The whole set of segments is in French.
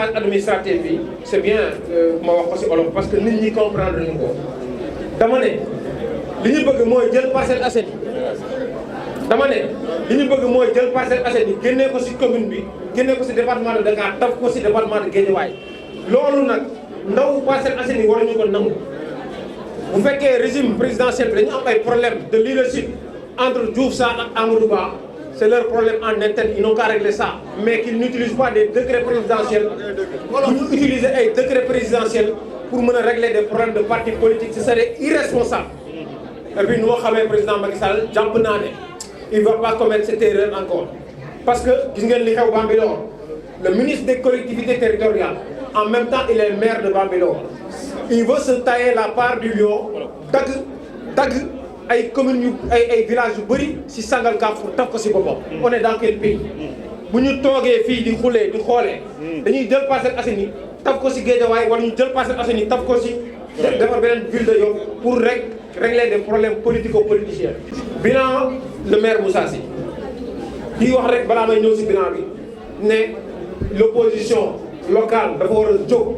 phase administrative bi c'est bien ma wax ko ci olof parce que nit ñi comprendre ñu ko dama ne li ñu bëgg mooy jël Parcelles Assainies dama ne li ñu bëgg mooy jël Parcelles Assainies génnee ko ci commune bi génnee ko ci département de Dakar taf ko ci département de Guédiawaye loolu nag ndaw Parcelles Assainies waruñu ko nangu bu fekkee régime présidentiel bi dañu am ay problème de leadership entre Diouf Sarr ak Amadou Ba c'est leur problème en interne ils n'ont qu'à régler ça mais qu'ils n'utilisent pas des décrets présidentiels ñu utiliser ay décrets présidentiels pour mën a régler des problèmes de parti politique ce serait irresponsable et puis nu ma xamee président Macky Sall jàpp naa ne il va pas commettre cette erreur encore parce que gis ngeen li xew Bambilor le ministre des collectivités territoriales en même temps il est maire de Bambilor il veut se tailler la part du lion dagg ay communes yu ay villages yu bëri ci Sangalkam pour taf ko ci boppam. on est dans quel pays bu ñu toogee fii di xulee di xoolee dañuy jël Parcelles Assainies taf ko ci Guédiawaye wala ñu jël Parcelles Assainies taf ko ci defar beneen ville de Yoff pour rek régler des problèmes politico-politiciens. bilan le maire Moussa Sy di wax rek balaa may ñëw ci bilan bi ne l'opposition locale dafa war a jóg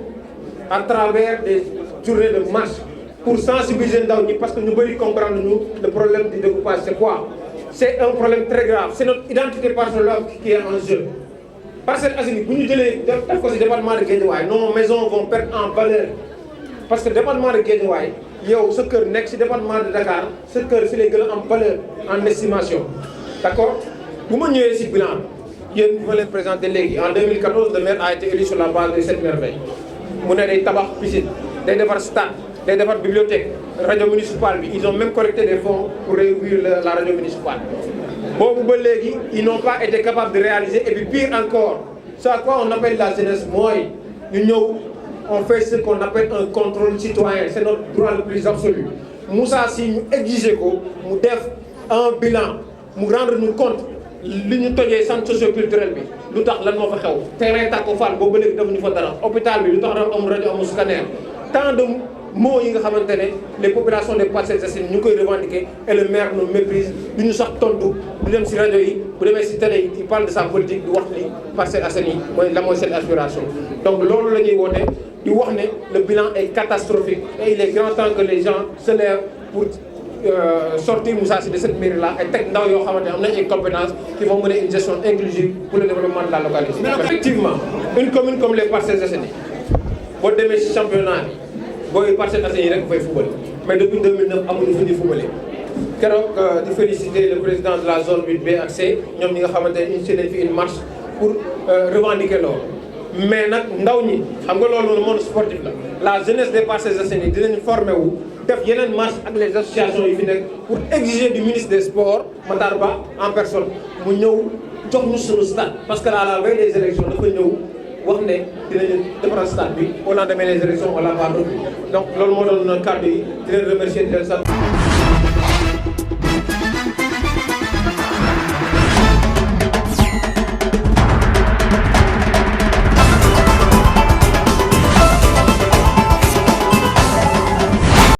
à travers des journées de marche pour sensibiliser ndaw ñi parce que ñu bëri comprendre ñu le problème du découpage c'est quoi c'est un problème très grave c'est notre identité parcellale qui est en jeu. Parcelles Assainies bu ñu jëlee def ko ci département de Guédiawaye nos maisons vont perdre en valeur parce que département de Guédiawaye yow sa kër nekk ci département de Dakar sa kër ci lay gën a am valeur en estimation d'accord bu ma ñëwee ci bilan yéen bi ma leen présenté léegi en 2014 le maire a été élu sur la base des 7 merveilles mu ne day tabax piscine day defar stade day defar bibliothèque rajo municipale bi ils ont même collecté des fonds pour réouvrir la rajo municipale boobu ba léegi ils n'ont pas été capables de réaliser et puis pire encore ce à quoi on appelle la jeunesse mooy ñu ñëw on fait ce qu'on appelle un contrôle citoyen c'est notre droit le plus absolu Moussa Sy ñu exiger ko mu def un bilan mu rendre ñu compte li ñu tojee centre socio-culturel bi lu tax lan moo fa xew terrain Tako Fall boobu ba léegi defuñu fa dara hôpital bi lu tax dafa am rajo amul scanner tant de mots yi nga xamante ne les populations des Parcelles Assainies ñu ngi koy revendiquer et le maire nous méprise du ñu sax tontu du dem ci rajo yi bu demee ci télé yi il parle de sa politique di wax li Parcelles Assainies mooy la mooy seen aspiration donc loolu la ñuy woote di wax ne le bilan est catastrophique et il est grand temps que les gens se lèvent pour sortir Moussa Sy de cette mairie là et teg ndaw yoo xamante ne am nañ ay compétences qui vont mener une gestion inclusive pour le développement de la localité. Effectivement une commune comme les Parcelles Assainies boo demee ci championnat bi booy Parcelles Assainies rek fay fubal mais depuis 2009 amuñu fu ñuy fubalee keroog di féliciter le président de la zone 8B ak C ñoom ñi nga xamante ne initié nañ fi une marche pour revendiquer loolu. mais nag ndaw ñi xam nga loolu monde sportif la jeunesse des Parcelles Assainies dinañ formé wu def yeneen marche ak les associations yi fi nekk pour exiger du ministre des sports Matar Ba en personne mu ñëw jox ñu suñu stade parce que à la veille des élections dafa ñëw wax ne dinañu defaral stade bi au lendemain des élections on l'a pas donc loolu moo doon kàddu yi di leen remercier di leen sant